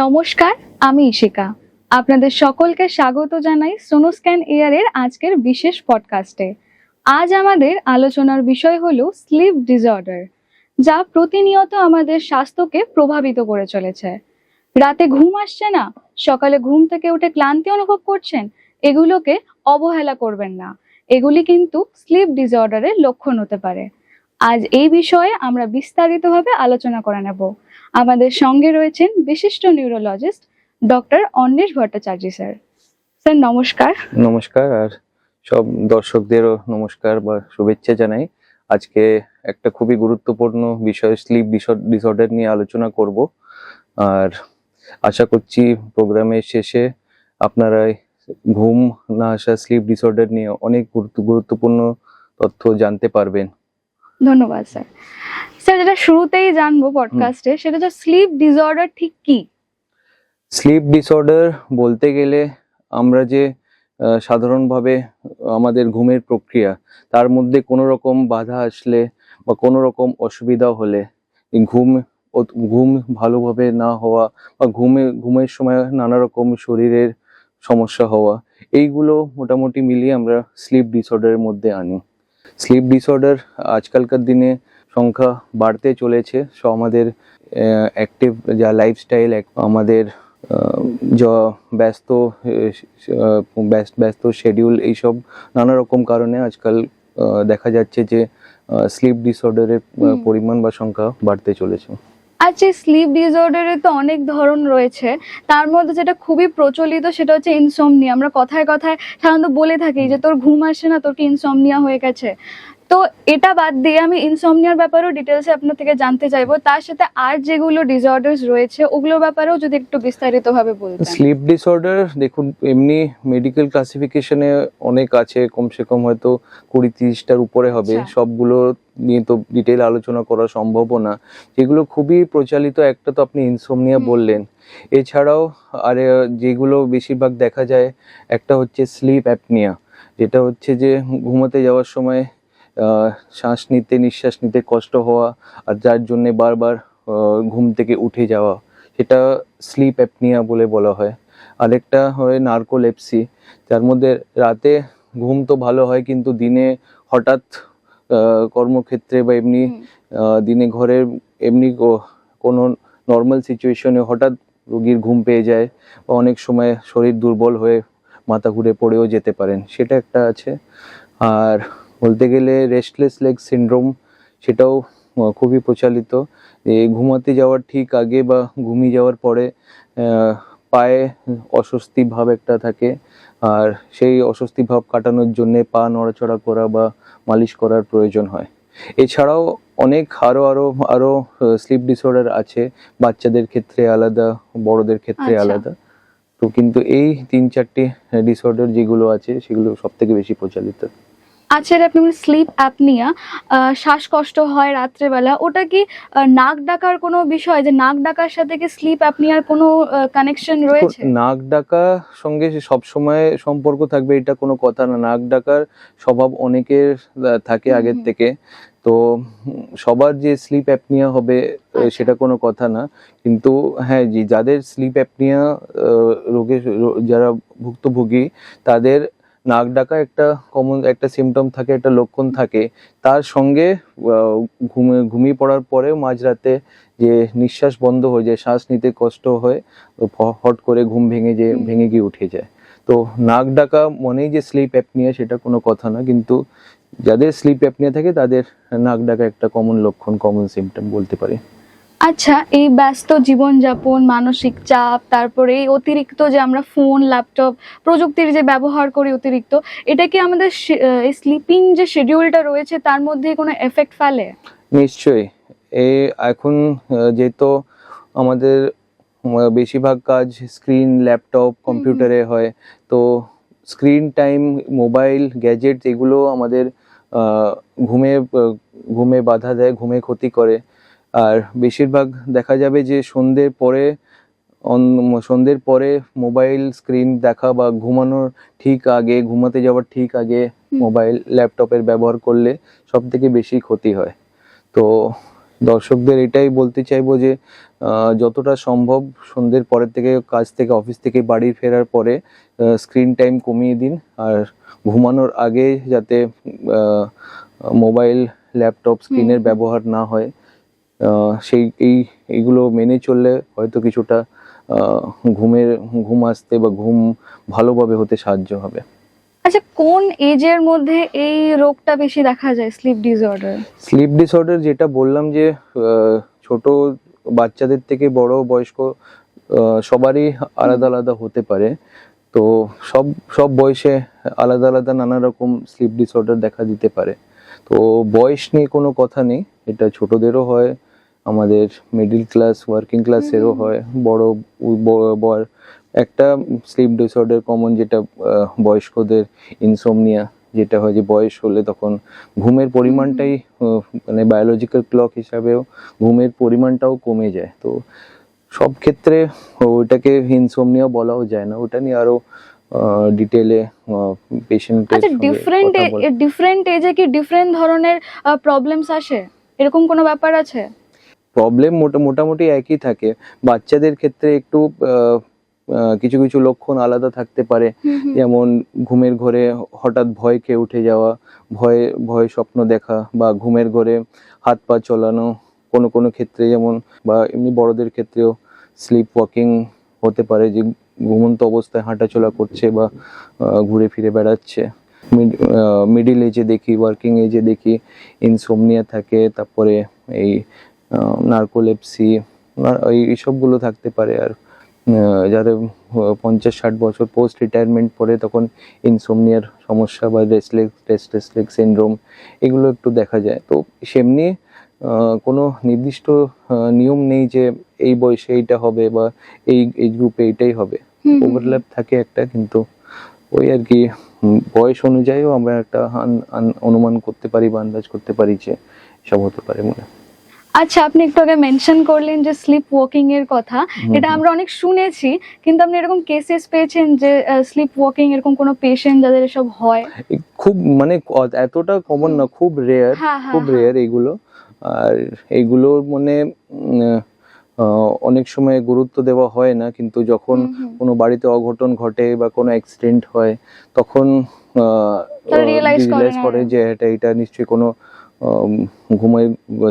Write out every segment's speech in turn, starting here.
নমস্কার, আমি ইশিকা। আপনাদের সকলকে স্বাগত জানাই সোনোস্ক্যান এয়ারের আজকের বিশেষ পডকাস্টে। আজ আমাদের আলোচনার বিষয় হলো স্লিপ ডিসঅর্ডার, যা প্রতিনিয়ত আমাদের স্বাস্থ্যকে প্রভাবিত করে চলেছে। রাতে ঘুম আসছে না, সকালে ঘুম থেকে উঠে ক্লান্তি অনুভব করছেন, এগুলোকে অবহেলা করবেন না। এগুলি কিন্তু স্লিপ ডিসঅর্ডারের লক্ষণ হতে পারে। আজ এই বিষয়ে আমরা বিস্তারিতভাবে আলোচনা করে নেব। আমাদের সঙ্গে রয়েছেন বিশিষ্ট neurologist doctor Anwesh Bhattacharya sir. Sir নমস্কার। নমস্কার, আর সব দর্শকদেরও নমস্কার বা শুভেচ্ছা জানাই। আজকে একটা খুবই গুরুত্বপূর্ণ বিষয় স্লিপ ডিসঅর্ডার নিয়ে আলোচনা করব, আর আশা করছি প্রোগ্রামের শেষে আপনারা ঘুম না আসা স্লিপ ডিসঅর্ডার নিয়ে অনেক গুরুত্বপূর্ণ তথ্য জানতে পারবেন। ধন্যবাদ স্যার। স্যার, যেটা শুরুতেই জানবো পডকাস্টে, সেটা হচ্ছে স্লিপ ডিসঅর্ডার ঠিক কি? স্লিপ ডিসঅর্ডার বলতে গেলে আমরা যে সাধারণভাবে আমাদের ঘুমের প্রক্রিয়া, তার মধ্যে কোনো রকম বাধা আসলে বা কোনো রকম অসুবিধা হলে ঘুম ভালোভাবে না হওয়া বা ঘুমের সময় নানা রকম শরীরের সমস্যা হওয়া, এইগুলো মোটামুটি মিলিয়ে আমরা স্লিপ ডিসঅর্ডারের মধ্যে আনি। স্লিপ ডিসঅর্ডার আজকালকার দিনে সংখ্যা বাড়তে চলেছে। আমাদের অ্যাক্টিভ যা লাইফস্টাইল, আমাদের যা ব্যস্ত শেডিউল, এইসব নানা রকম কারণে আজকাল দেখা যাচ্ছে যে স্লিপ ডিসঅর্ডারের পরিমাণ বা সংখ্যা বাড়তে চলেছে। আচ্ছা, স্লিপ ডিসঅর্ডারের তো অনেক ধরন রয়েছে, তার মধ্যে যেটা খুবই প্রচলিত সেটা হচ্ছে ইনসোমনিয়া। আমরা কথায় কথায় সাধারণত বলে থাকি যে তোর ঘুম আসে না, তোর কি ইনসোমনিয়া হয়ে গেছে। তো এটা বাদ দিয়ে আমি ইনসোমনিয়ার ব্যাপারেও ডিটেলসে আপনার থেকে জানতে চাইবো, তার সাথে আর যেগুলো ডিসঅর্ডারস রয়েছে ওগুলোর ব্যাপারেও যদি একটু বিস্তারিতভাবে বলতেন। স্লিপ ডিসঅর্ডার দেখুন, এমনি মেডিকেল ক্লাসিফিকেশনে অনেক আছে, কমসে কম হয়তো 20-30টার উপরে হবে। সবগুলো নিয়ে তো ডিটেল আলোচনা করা সম্ভবও না। যেগুলো খুবই প্রচলিত, একটা তো আপনি ইনসোমনিয়া বললেন, এছাড়াও আর যেগুলো বেশিরভাগ দেখা যায়, একটা হচ্ছে স্লিপ অ্যাপনিয়া, যেটা হচ্ছে যে ঘুমাতে যাওয়ার সময় নিঃশ্বাস নিতে কষ্ট হওয়া, আর যার জন্য বারবার ঘুম থেকে উঠে যাওয়া, সেটা স্লিপ অ্যাপনিয়া বলে বলা হয়। আরেকটা হয় নার্কোলেপসি, যার মধ্যে রাতে ঘুম তো ভালো হয়, কিন্তু দিনে হঠাৎ কর্মক্ষেত্রে বা এমনি দিনে ঘরের এমনি কোনো নর্মাল সিচুয়েশনে হঠাৎ রোগীর ঘুম পেয়ে যায়, বা অনেক সময় শরীর দুর্বল হয়ে মাথা ঘুরে পড়েও যেতে পারেন, সেটা একটা আছে। আর বলতে গেলে রেস্টলেস লেগ সিনড্রোম, সেটাও খুবই প্রচলিত। ঘুমাতে যাওয়ার ঠিক আগে বা ঘুমিয়ে যাওয়ার পরে পায়ে অস্বস্তি ভাব একটা থাকে, আর সেই অস্বস্তি ভাব কাটানোর জন্য পা নড়াচড়া করা বা মালিশ করার প্রয়োজন হয়। এছাড়াও অনেক আরো স্লিপ ডিসঅর্ডার আছে, বাচ্চাদের ক্ষেত্রে আলাদা, বড়দের ক্ষেত্রে আলাদা। তো কিন্তু এই 3-4টি ডিসঅর্ডার যেগুলো আছে, সেগুলো সব থেকে বেশি প্রচলিত। আচ্ছা, আপনি স্লিপ অ্যাপনিয়া, শ্বাসকষ্ট হয় রাত্রেবেলা, ওটা কি নাক ডাকার কোনো বিষয়, যে নাক ডাকার সাথে কি স্লিপ অ্যাপনিয়ার কোনো কানেকশন রয়েছে? নাক ডাকা সঙ্গে সব সময় সম্পর্ক থাকবে এটা কোনো কথা না। নাক ডাকার স্বভাব অনেকের থাকে আগের থেকে, তো সবার যে স্লিপ অ্যাপনিয়া হবে সেটা কোনো কথা না। কিন্তু হ্যাঁ, যাদের স্লিপ অ্যাপনিয়া রোগে যারা ভুক্তভোগী, তাদের নাক ডাকা একটা কমন একটা সিমটম থাকে, একটা লক্ষণ থাকে। তার সঙ্গে ঘুমিয়ে পড়ার পরেও মাঝরাতে যে নিঃশ্বাস বন্ধ হয়ে যায়, শ্বাস নিতে কষ্ট হয়, হট করে ঘুম ভেঙে গিয়ে উঠে যায়। তো নাক ডাকা মনেই যে স্লিপ অ্যাপনিয়া, সেটা কোনো কথা না। কিন্তু যাদের স্লিপ অ্যাপনিয়া থাকে, তাদের নাক ডাকা একটা কমন লক্ষণ, কমন সিমটম বলতে পারি। আচ্ছা, এই ব্যস্ত জীবনযাপন, মানসিক চাপ, তারপরে এই অতিরিক্ত যে আমরা ফোন, ল্যাপটপ, প্রযুক্তির যে ব্যবহার করি অতিরিক্ত, এটা কি আমাদের এই স্লিপিং যে শিডিউলটা রয়েছে তার মধ্যে কোনো এফেক্ট ফেলে? নিশ্চয়ই। এখন যেহেতু আমাদের বেশিরভাগ কাজ স্ক্রিন, ল্যাপটপ, কম্পিউটারে হয়, তো স্ক্রিন টাইম, মোবাইল, গ্যাজেট, এগুলো আমাদের ঘুমে বাধা দেয়, ঘুমে ক্ষতি করে। আর বেশিরভাগ দেখা যাবে যে সন্ধ্যের পরে মোবাইল স্ক্রিন দেখা বা ঘুমাতে যাওয়ার ঠিক আগে মোবাইল, ল্যাপটপের ব্যবহার করলে সব থেকে বেশি ক্ষতি হয়। তো দর্শকদের এটাই বলতে চাইবো যে যতটা সম্ভব সন্ধ্যের পরের থেকে, কাজ থেকে, অফিস থেকে বাড়ি ফেরার পরে স্ক্রিন টাইম কমিয়ে দিন। আর ঘুমানোর আগে যাতে মোবাইল, ল্যাপটপ স্ক্রিনের ব্যবহার না হয়, এইগুলো মেনে চললে হয়তো কিছুটা ঘুম আসতে বা ঘুম ভালোভাবে হতে সাহায্য হবে। আচ্ছা, কোন এজের মধ্যে এই রোগটা বেশি দেখা যায়, স্লিপ ডিসঅর্ডার? স্লিপ ডিসঅর্ডার যেটা বললাম যে ছোট বাচ্চাদের থেকে বড় বয়স্ক সবারই আলাদা আলাদা হতে পারে। তো সব সব বয়সে আলাদা আলাদা নানা রকম স্লিপ ডিসঅর্ডার দেখা দিতে পারে। তো বয়স নিয়ে কোনো কথা নেই, এটা ছোটদেরও হয়, আমাদের মিডল ক্লাস, ওয়ার্কিং ক্লাসেরও হয়, বড় একটা স্লিপ ডিসঅর্ডার কমন যেটা বয়স্কদের ইনসোমনিয়া, যেটা হয় যে বয়স হলে তখন ঘুমের পরিমাণটাই মানে বায়োলজিক্যাল ক্লক হিসাবেও ঘুমের পরিমাণটাও কমে যায়। তো সব ক্ষেত্রে ওইটাকে ইনসোমনিয়া বলাও যায় না, ওটা নিয়ে আরো ডিটেলে পেশেন্টের আচ্ছা, সঙ্গে কথা বলা। ডিফারেন্ট এজে কি ডিফারেন্ট ধরনের প্রবলেমস আসে, এরকম কোনো ব্যাপার আছে? প্রবলেম মোটামুটি একই থাকে। বাচ্চাদের ক্ষেত্রে একটু কিছু কিছু লক্ষণ আলাদা থাকতে পারে, যেমন ঘুমের ঘরে হঠাৎ ভয় খেয়ে উঠে যাওয়া, ভয় স্বপ্ন দেখা, বা ঘুমের ঘরে হাত পা চলানো কোনো কোনো ক্ষেত্রে, যেমন বা এমনি বড়দের ক্ষেত্রেও স্লিপ ওয়াকিং হতে পারে, যে ঘুমন্ত অবস্থায় হাঁটাচলা করছে বা ঘুরে ফিরে বেড়াচ্ছে। মিডিল এজে দেখি, ওয়ার্কিং এজে দেখি ইনসোমনিয়া থাকে, তারপরে এই নার্কোলেপসি, এইসবগুলো থাকতে পারে। আর যারা 50-60 বছর পোস্ট রিটায়ারমেন্ট পরে তখন ইনসোমনিয়ার সমস্যা বা রেস্টলেস লেগ সিনড্রোম এগুলো একটু দেখা যায়। তো সেমনি কোনো নির্দিষ্ট নিয়ম নেই যে এই বয়সে এইটা হবে বা এই এজ গ্রুপে এইটাই হবে, ওভারল্যাপ থাকে একটা, কিন্তু ওই আর কি বয়স অনুযায়ীও আমরা একটা অনুমান করতে পারি বা আন্দাজ করতে পারি যে সব হতে পারে মনে। আচ্ছা, আপনি একটু আগে মেনশন করলেন যে স্লিপ ওয়াকিং এর কথা, এটা আমরা অনেক শুনেছি, কিন্তু আপনি এরকম কেসেস পেয়েছেন যে স্লিপ ওয়াকিং এরকম কোনো পেশেন্ট যাদের এসব হয়? খুব মানে এতটা কমন না, খুব রেয়ার, খুব রেয়ার এগুলো। আর এইগুলোর মানে অনেক সময় গুরুত্ব দেওয়া হয় না, কিন্তু যখন কোনো বাড়িতে অঘটন ঘটে বা কোনো অ্যাক্সিডেন্ট হয় তখন রিয়েলাইজ করে যে এটা নিশ্চয়ই কোনো ঘুমের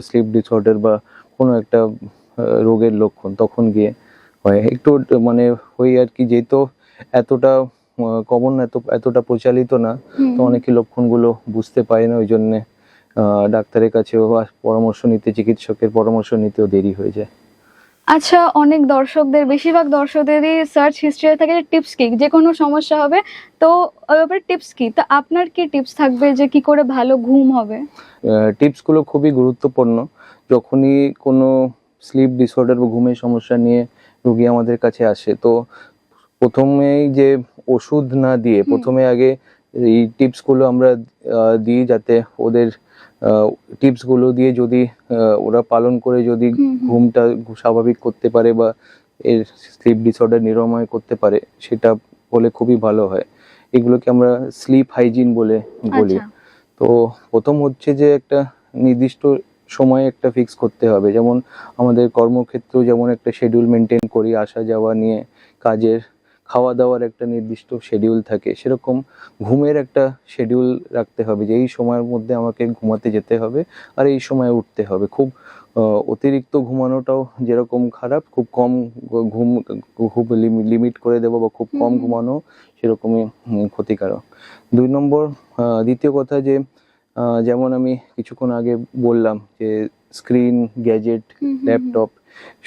স্লিপ ডিসঅর্ডার বা কোনো একটা রোগের লক্ষণ, তখন গিয়ে হয় একটু মানে ওই আর কি, যেহেতু এতটা কমন, এতটা প্রচলিত না, তো অনেকে লক্ষণগুলো বুঝতে পারে না, ওই জন্য ডাক্তারের কাছেও পরামর্শ নিতে, চিকিৎসকের পরামর্শ নিতেও দেরি হয়ে যায়। আচ্ছা, অনেক বেশিরভাগ দর্শকদেরই সার্চ হিস্ট্রি থাকে যে টিপস কি, যে কোনো সমস্যা হবে তো ওই ব্যাপারে টিপস কি, তো আপনার কি টিপস থাকবে যে কি করে ভালো ঘুম হবে? টিপসগুলো খুবই গুরুত্বপূর্ণ। যখনই কোনো স্লিপ ডিসঅর্ডার বা ঘুমের সমস্যা নিয়ে রোগী আমাদের কাছে আসে, তো প্রথমেই যে ওষুধ না দিয়ে প্রথমে আগে এই টিপসগুলো আমরা দিই, যাতে ওদের টিপসগুলো দিয়ে যদি ওরা পালন করে যদি ঘুমটা স্বাভাবিক করতে পারে বা এর স্লিপ ডিসঅর্ডার নিরাময় করতে পারে, সেটা হলে খুবই ভালো হয়। এগুলোকে আমরা স্লিপ হাইজিন বলে বলি। তো প্রথম হচ্ছে যে একটা নির্দিষ্ট সময় একটা ফিক্স করতে হবে, যেমন আমাদের কর্মক্ষেত্র যেমন একটা শিডিউল মেনটেন করি, আসা যাওয়া নিয়ে, কাজের, খাওয়া দাওয়ার একটা নির্দিষ্ট শিডিউল থাকে, সেরকম ঘুমের একটা শিডিউল রাখতে হবে যে এই সময়ের মধ্যে আমাকে ঘুমাতে যেতে হবে আর এই সময় উঠতে হবে। খুব অতিরিক্ত ঘুমানোটাও যেরকম খারাপ, খুব কম ঘুম খুব লিমিট করে দেবো বা খুব কম ঘুমানো সেরকমই ক্ষতিকারক। দ্বিতীয় কথা যে যেমন আমি কিছুক্ষণ আগে বললাম যে স্ক্রিন, গ্যাজেট, ল্যাপটপ,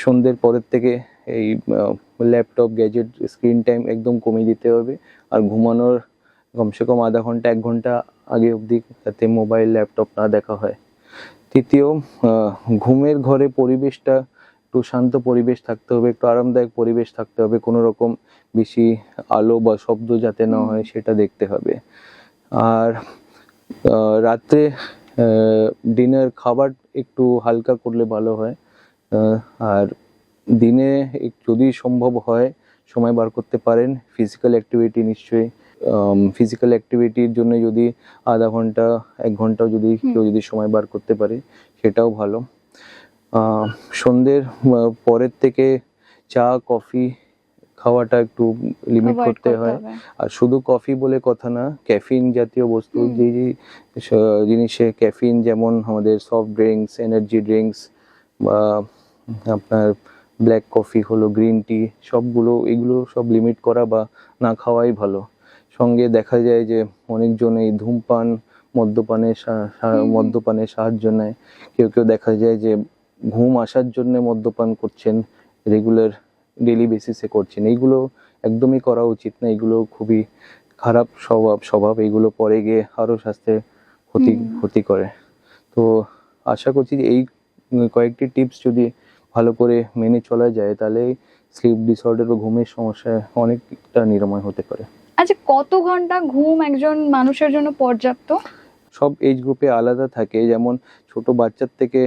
সন্ধ্যের পরের থেকে এই ল্যাপটপ, গ্যাজেট, স্ক্রিন টাইম একদম কমিয়ে দিতে হবে। আর ঘুমানোর কমসে কম আধা ঘন্টা 1 ঘন্টা আগে অবধি যাতে মোবাইল, ল্যাপটপ না দেখা হয়। তৃতীয়, ঘুমের ঘরে পরিবেশটা একটু শান্ত পরিবেশ থাকতে হবে, একটু আরামদায়ক পরিবেশ থাকতে হবে, কোনো রকম বেশি আলো বা শব্দ যাতে না হয় সেটা দেখতে হবে। আর রাত্রে ডিনার খাবার একটু হালকা করলে ভালো হয়। আর দিনে যদি সম্ভব হয় সময় বার করতে পারেন ফিজিক্যাল অ্যাক্টিভিটি, নিশ্চয়ই ফিজিক্যাল অ্যাক্টিভিটির জন্য যদি আধা ঘন্টা 1 ঘন্টাও যদি কেউ যদি সময় বার করতে পারে সেটাও ভালো। সন্ধ্যের পরের থেকে চা কফি খাওয়াটা একটু লিমিট Avoid করতে হয়। হবে। আর শুধু কফি বলে কথা না, ক্যাফিন জাতীয় বস্তু, যে যে জিনিসে ক্যাফিন, যেমন আমাদের সফট ড্রিঙ্কস, এনার্জি ড্রিঙ্কস বা আপনার ব্ল্যাক কফি হলো, গ্রিন টি, সবগুলো এগুলো সব লিমিট করা বা না খাওয়াই ভালো। সঙ্গে দেখা যায় যে অনেকজন এই ধূমপান মদ্যপানে সাহায্য নেয়। কেউ কেউ দেখা যায় যে ঘুম আসার জন্য মদ্যপান করছেন, রেগুলার ডেইলি বেসিসে করছেন। এইগুলো একদমই করা উচিত না, এগুলো খুবই খারাপ স্বভাব। এগুলো পরে গিয়ে আরো স্বাস্থ্যে ক্ষতি করে। তো আশা করছি যে এই কয়েকটি টিপস যদি ভালো করে মেনে চলা যায়, তাহলে স্লিপ ডিসঅর্ডার বা ঘুমের সমস্যা অনেকটা নিরাময় হতে পারে। আচ্ছা, কত ঘন্টা ঘুম একজন মানুষের জন্য পর্যাপ্ত? সব এজ গ্রুপে আলাদা থাকে। যেমন ছোট বাচ্চার থেকে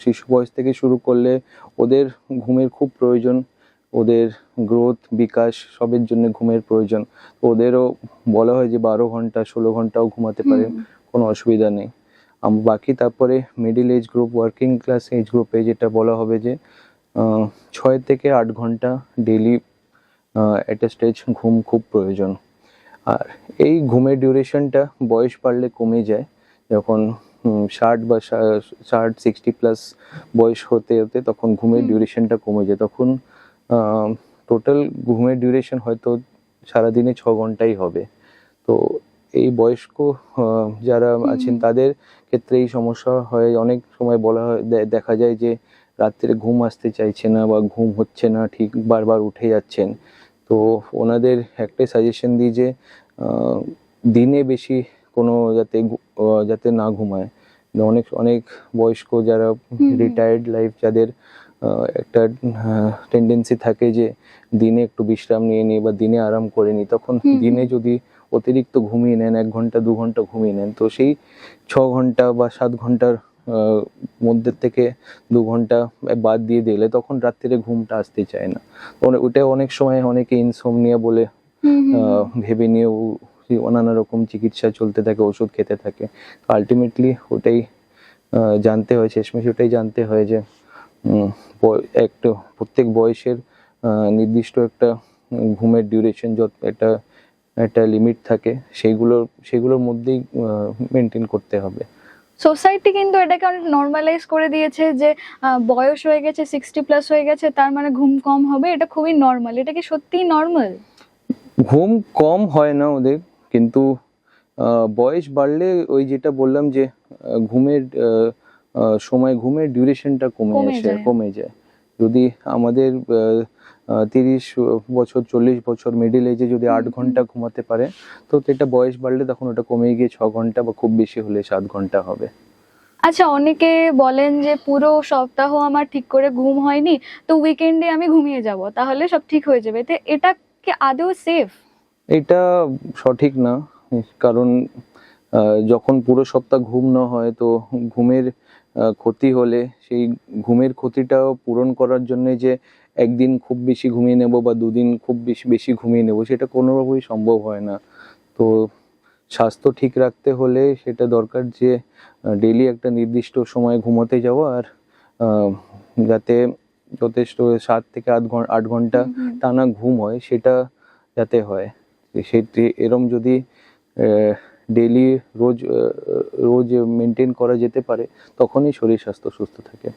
শিশু বয়স থেকে শুরু করলে ওদের ঘুমের খুব প্রয়োজন। ওদের গ্রোথ বিকাশ সবের জন্য ঘুমের প্রয়োজন। তো ওদেরও বলা হয় যে 12 ঘন্টা 16 ঘন্টাও ঘুমাতে পারে, কোনো অসুবিধা নেই। বাকি তারপরে middle age group, working class age গ্রুপে যেটা বলা হবে যে 6 থেকে 8 ঘন্টা ডেইলি একটা স্টেজ ঘুম খুব প্রয়োজন। আর এই ঘুমের ডিউরেশনটা বয়স বাড়লে কমে যায়। যখন 60 প্লাস বয়স হতে হতে তখন ঘুমের ডিউরেশনটা কমে যায়। তখন টোটাল ঘুমের ডিউরেশন হয়তো সারাদিনে 6 ঘন্টাই হবে। তো এই বয়স্ক যারা আছেন তাদের ক্ষেত্রে এই সমস্যা হয়। অনেক সময় বলা হয়, দেখা যায় যে রাত্রে ঘুম আসতে চাইছে না বা ঘুম হচ্ছে না ঠিক, বারবার উঠে যাচ্ছেন। তো ওনাদের একটাই সাজেশন দিই যে দিনে বেশি কোনো যাতে না ঘুমায়। অনেক অনেক বয়স্ক যারা রিটায়ার্ড লাইফ, যাদের একটা টেন্ডেন্সি থাকে যে দিনে একটু বিশ্রাম নিয়ে নিই বা দিনে আরাম করে নিই, তখন দিনে যদি অতিরিক্ত ঘুমিয়ে নেন, 1 ঘন্টা 2 ঘন্টা ঘুমিয়ে নেন, তো সেই 6 ঘন্টা বা 7 ঘন্টার মধ্যে থেকে 2 ঘন্টা বাদ দিয়ে দিলে তখন রাত্রিরে ঘুমটা আসতে চায় না। ওটা অনেক সময় অনেকে ইনসোমনিয়া বলে ভেবে নিয়ে নানা রকম চিকিৎসা চলতে থাকে, ওষুধ খেতে থাকে। আলটিমেটলি ওটাই জানতে হয়, শেষমেশ ওটাই জানতে হয় যে একটা প্রত্যেক বয়সের নির্দিষ্ট একটা ঘুমের ডিউরেশন, যত একটা লিমিট থাকে, সেগুলোর মধ্যেই মেনটেন করতে হবে। সোসাইটি কিন্তু এটাকে অনেক নর্মালাইজ করে দিয়েছে যে বয়স হয়ে গেছে, 60 প্লাস হয়ে গেছে, তার মানে ঘুম কম হবে। এটা খুবই নর্মাল। এটা কি সত্যিই নর্মাল? ঘুম কম হয় না ওদের, কিন্তু বয়স বাড়লে ওই যেটা বললাম যে ঘুমের ঘুমের ডিউরেশনটা কমে যায়। যদি আমাদের 30 বছর 40 বছর মিডিল এজে যদি 8 ঘন্টা ঘুমাতে পারে, তো এটা বয়স বাড়লে তখন ওটা কমে গিয়ে 6 ঘন্টা বা খুব বেশি হলে 7 ঘন্টা হবে। আচ্ছা, অনেকে বলেন যে পুরো সপ্তাহ আমার ঠিক করে ঘুম হয়নি, তো উইকেন্ডে আমি ঘুমিয়ে যাব, তাহলে সব ঠিক হয়ে যাবে। তো এটা কি আদৌ সেফ? এটা সঠিক না। কারণ যখন পুরো সপ্তাহ ঘুম না হয়, তো ঘুমের ক্ষতি হলে সেই ঘুমের ক্ষতিটাও পূরণ করার জন্য যে একদিন খুব বেশি ঘুমিয়ে নেব বা দুদিন খুব বেশি ঘুমিয়ে নেব, সেটা কোনোভাবেই সম্ভব হয় না। তো স্বাস্থ্য ঠিক রাখতে হলে সেটা দরকার যে ডেইলি একটা নির্দিষ্ট সময় ঘুমোতে যাওয়া, আর যাতে যথেষ্ট 7 থেকে 8 ঘন্টা টানা ঘুম হয়, সেটা যাতে হয়। সেটি এরম যদি ডেইলি রোজ মেনটেন করা যেতে পারে, তখনই শরীর স্বাস্থ্য সুস্থ থাকে।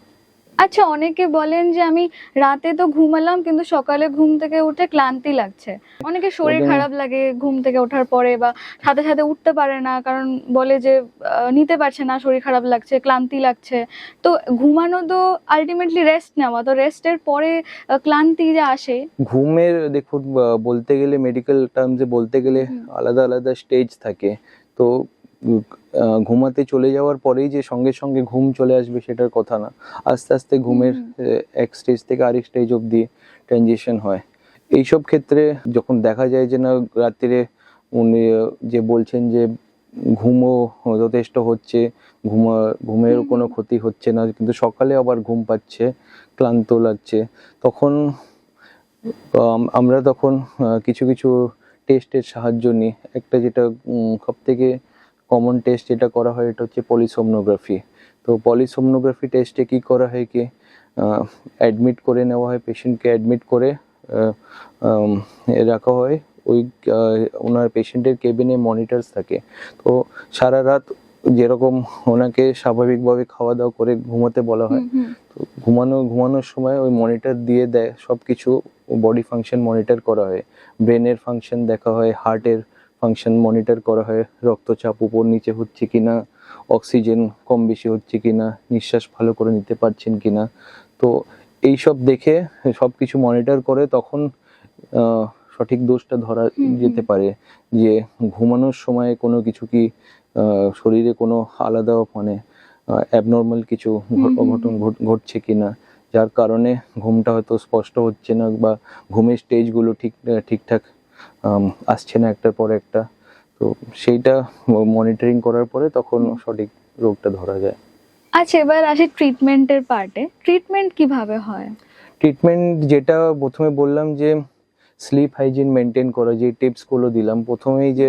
আচ্ছা, অনেকে বলেন যে আমি রাতে তো ঘুমালাম কিন্তু সকালে ঘুম থেকে উঠে ক্লান্তি লাগছে। অনেকে শরীর খারাপ লাগে ঘুম থেকে ওঠার পরে, বা সাথে সাথে উঠতে পারে না, কারণ বলে যে নিতে পারছে না, শরীর খারাপ লাগছে, ক্লান্তি লাগছে। তো ঘুমানো তো আলটিমেটলি রেস্ট নেওয়া, তো রেস্টের পরে ক্লান্তি যে আসে। ঘুমের দেখুন, বলতে গেলে মেডিকেল টার্মসে বলতে গেলে আলাদা আলাদা স্টেজ থাকে। তো ঘুমাতে চলে যাওয়ার পরেই যে সঙ্গে সঙ্গে ঘুম চলে আসবে সেটার কথা না। আস্তে আস্তে ঘুমের এক স্টেজ থেকে আরেক স্টেজ অবধি ট্রানজিশন হয়। এইসব ক্ষেত্রে যখন দেখা যায় যে না, রাত্রিরে উনি যে বলছেন যে ঘুমও যথেষ্ট হচ্ছে, ঘুমের কোনো ক্ষতি হচ্ছে না, কিন্তু সকালে আবার ঘুম পাচ্ছে, ক্লান্ত লাগছে, তখন আমরা কিছু কিছু টেস্টের সাহায্য নিই। একটা যেটা সব থেকে কমন টেস্ট যেটা করা হয়, এটা হচ্ছে পলিসোমনোগ্রাফি। তো পলিসোমনোগ্রাফি টেস্টে কি করা হয় কি অ্যাডমিট করে নেওয়া হয়, পেশেন্টকে অ্যাডমিট করে রাখা হয়। ওই ওনার পেশেন্টের কেবিনে মনিটরস থাকে, তো সারা রাত যেরকম ওনাকে স্বাভাবিকভাবে খাওয়া দাওয়া করে ঘুমাতে বলা হয়, তো ঘুমানোর সময় ওই মনিটর দিয়ে দেয় সব কিছু, বডি ফাংশন মনিটর করা হয়, ব্রেনের ফাংশন দেখা হয়, হার্টের ফাংশন মনিটর করা হয়, রক্তচাপ উপর নিচে হচ্ছে কিনা, অক্সিজেন কম বেশি হচ্ছে কিনা, নিঃশ্বাস ভালো করে নিতে পারছেন কিনা। তো এইসব দেখে সব কিছু মনিটর করে তখন সঠিক দোষটা ধরা যেতে পারে যে ঘুমানোর সময় কোনো কিছু কি শরীরে কোনো আলাদা মানে অ্যাবনর্মাল কিছু অঘটন ঘটছে কিনা, যার কারণে ঘুমটা হয়তো স্পষ্ট হচ্ছে না বা ঘুমের স্টেজগুলো ঠিকঠাক আসছে না একটার পর একটা। তো সেইটা মনিটরিং করার পরে তখন সঠিক রোগটা ধরা যায়। আচ্ছা, এবার আসি ট্রিটমেন্টের পার্টে। ট্রিটমেন্ট কিভাবে হয়? ট্রিটমেন্ট যেটা প্রথমে বললাম যে স্লিপ হাইজিন মেনটেন করা, যে টিপসগুলো দিলাম প্রথমেই, যে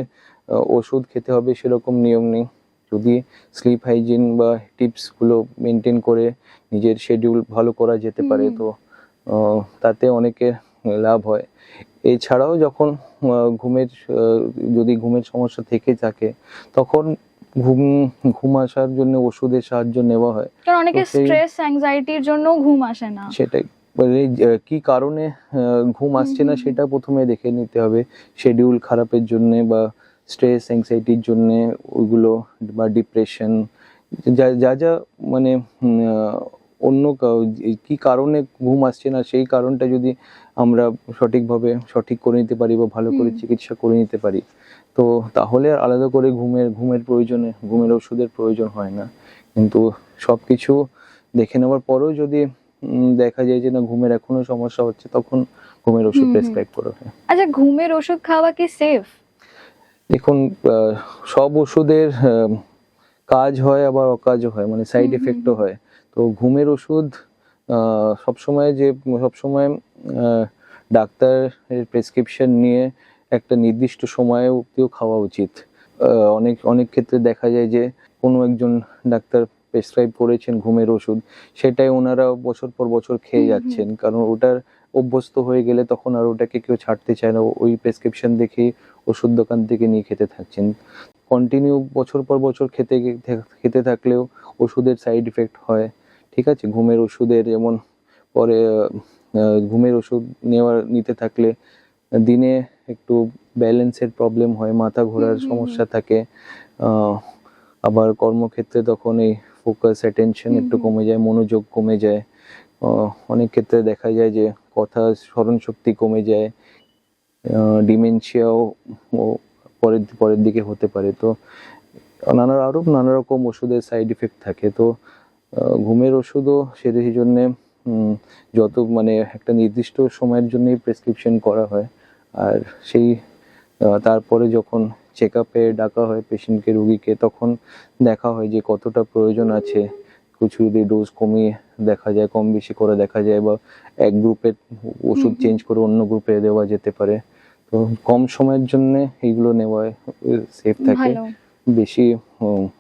ওষুধ খেতে হবে সেরকম নিয়ম নেই। যদি স্লিপ হাইজিন বা টিপসগুলো মেনটেন করে নিজের শিডিউল ভালো করা যেতে পারে, তো তাতে অনেকের লাভ হয়। এছাড়াও যখন যদি ঘুমের সমস্যা থেকে থাকে তখন ঘুম আসার জন্য ওষুধের সাহায্য নেওয়া হয়। কারণ অনেকে স্ট্রেস অ্যাংজাইটির জন্য ঘুম আসে না। সেটাই, মানে কি কারণে ঘুম আসছে না সেটা প্রথমে দেখে নিতে হবে। শিডিউল খারাপের জন্য বা স্ট্রেস অ্যাংজাইটির জন্য ওইগুলো, বা ডিপ্রেশন, যা যা মানে অন্য কি কারণে ঘুম আসছে না সেই কারণটা যদি আমরা সঠিকভাবে সঠিক করে নিতে পারি বা ভালো করে চিকিৎসা করে নিতে পারি, তো তাহলে আর আলাদা করে ঘুমের ওষুধের প্রয়োজন হয় না। কিন্তু সবকিছু দেখে নেওয়ার পরেও যদি দেখা যায় যে না ঘুমের এখনো সমস্যা হচ্ছে, তখন ঘুমের ওষুধ প্রেসক্রাইব করা হয়। আচ্ছা, ঘুমের ওষুধ খাওয়া কি সেফ? দেখুন, সব ওষুধের কাজ হয় আবার অকাজও হয়, মানে সাইড এফেক্টও হয়। তো ঘুমের ওষুধ সবসময় ডাক্তারের প্রেসক্রিপশন নিয়ে একটা নির্দিষ্ট সময়ে অবধিও খাওয়া উচিত। অনেক ক্ষেত্রে দেখা যায় যে কোনো একজন ডাক্তার প্রেসক্রাইব করেছেন ঘুমের ওষুধ, সেটাই ওনারা বছর পর বছর খেয়ে যাচ্ছেন, কারণ ওটার অভ্যস্ত হয়ে গেলে তখন আর ওটাকে কেউ ছাড়তে চায় না, ওই প্রেসক্রিপশন দেখেই ওষুধ দোকান থেকে নিয়ে খেতে থাকছেন। কন্টিনিউ বছর পর বছর খেতে থাকলেও ওষুধের সাইড ইফেক্ট হয়। ঠিক আছে, ঘুমের ওষুধের যেমন পরে ঘুমের ওষুধ নিতে থাকলে দিনে একটু ব্যালেন্সের প্রবলেম হয়, মাথা ঘোরার সমস্যা থাকে, আবার কর্মক্ষেত্রে তখন এই ফোকাস অ্যাটেনশন একটু কমে যায়, মনোযোগ কমে যায়, অনেক ক্ষেত্রে দেখা যায় যে কথা স্মরণ শক্তি কমে যায়, ডিমেনশিয়াও পরের দিকে হতে পারে। তো নানা রকম ওষুধের সাইড ইফেক্ট থাকে। তো ঘুমের ওষুধও সেই জন্য যত মানে একটা নির্দিষ্ট সময়ের জন্যই প্রেসক্রিপশন করা হয়, আর তারপরে যখন চেক আপে ডাকা হয় পেশেন্টকে, রুগীকে, তখন দেখা হয় যে কতটা প্রয়োজন আছে। কিছু যদি ডোজ কমিয়ে দেখা যায়, কম বেশি করে দেখা যায়, বা এক গ্রুপের ওষুধ চেঞ্জ করে অন্য গ্রুপে দেওয়া যেতে পারে। তো কম সময়ের জন্য এইগুলো নেওয়ায় সেফ থাকে। বেশি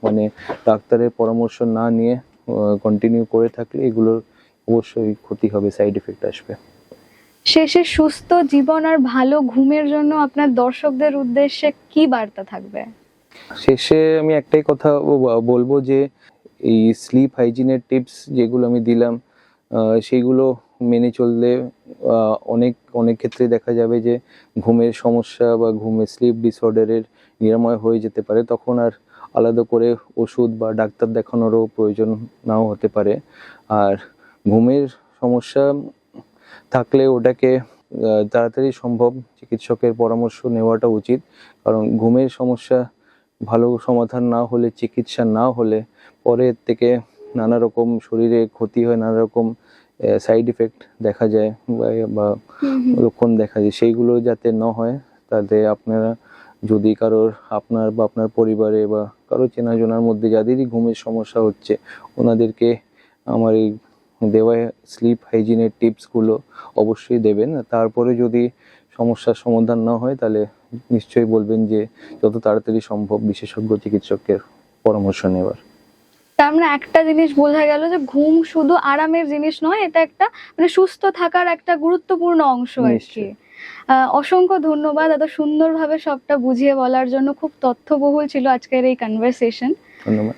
মানে ডাক্তারের পরামর্শ না নিয়ে কন্টিনিউ করে থাকলে এগুলোর অবশ্যই ক্ষতি হবে, সাইড এফেক্ট আসবে। শেষে সুস্থ জীবন আর ভালো ঘুমের জন্য আপনার দর্শকদের উদ্দেশ্যে কি বার্তা থাকবে? শেষে আমি একটাই কথা বলবো যে এই স্লিপ হাইজিনের টিপস যেগুলো আমি দিলাম সেইগুলো মেনে চললে অনেক ক্ষেত্রে দেখা যাবে যে ঘুমের সমস্যা বা স্লিপ ডিসঅর্ডারের নিরাময় হয়ে যেতে পারে। তখন আর আলাদা করে ওষুধ বা ডাক্তার দেখানোরও প্রয়োজন নাও হতে পারে। আর ঘুমের সমস্যা থাকলে ওটাকে তাড়াতাড়ি সম্ভব চিকিৎসকের পরামর্শ নেওয়াটা উচিত, কারণ ঘুমের সমস্যা ভালো সমাধান না হলে, চিকিৎসা না হলে পরে এর থেকে নানা রকম শরীরে ক্ষতি হয়, নানা রকম সাইড ইফেক্ট দেখা যায় বা লক্ষণ দেখা যায়। সেইগুলো যাতে না হয়, তাতে আপনারা যদি আপনার বা আপনার পরিবারে বা কারো চেনাজোনার মধ্যে যাদেরই ঘুমের সমস্যা হচ্ছে, ওনাদেরকে আমার এই দেওয়া স্লিপ হাইজিনের টিপসগুলো অবশ্যই দেবেন। তারপরে যদি সমস্যার সমাধান না হয় তাহলে নিশ্চয়ই বলবেন যে যত তাড়াতাড়ি সম্ভব বিশেষজ্ঞ চিকিৎসকের পরামর্শ নেওয়ার। তার মানে একটা জিনিস বোঝা গেল যে ঘুম শুধু আরামের জিনিস নয়, এটা একটা মানে সুস্থ থাকার একটা গুরুত্বপূর্ণ অংশ আর কি। নিশ্চয়ই। অসংখ্য ধন্যবাদ এত সুন্দরভাবে সবটা বুঝিয়ে বলার জন্য। খুব তথ্যবহুল ছিল আজকের এই কনভারসেশন। ধন্যবাদ।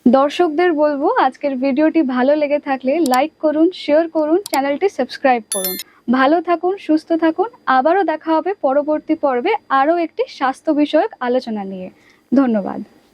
দর্শকদের বলবো আজকের ভিডিওটি ভালো লেগে থাকলে লাইক করুন, শেয়ার করুন, চ্যানেলটি সাবস্ক্রাইব করুন। ভালো থাকুন, সুস্থ থাকুন। আবারও দেখা হবে পরবর্তী পর্বে আরও একটি স্বাস্থ্য বিষয়ক আলোচনা নিয়ে। ধন্যবাদ।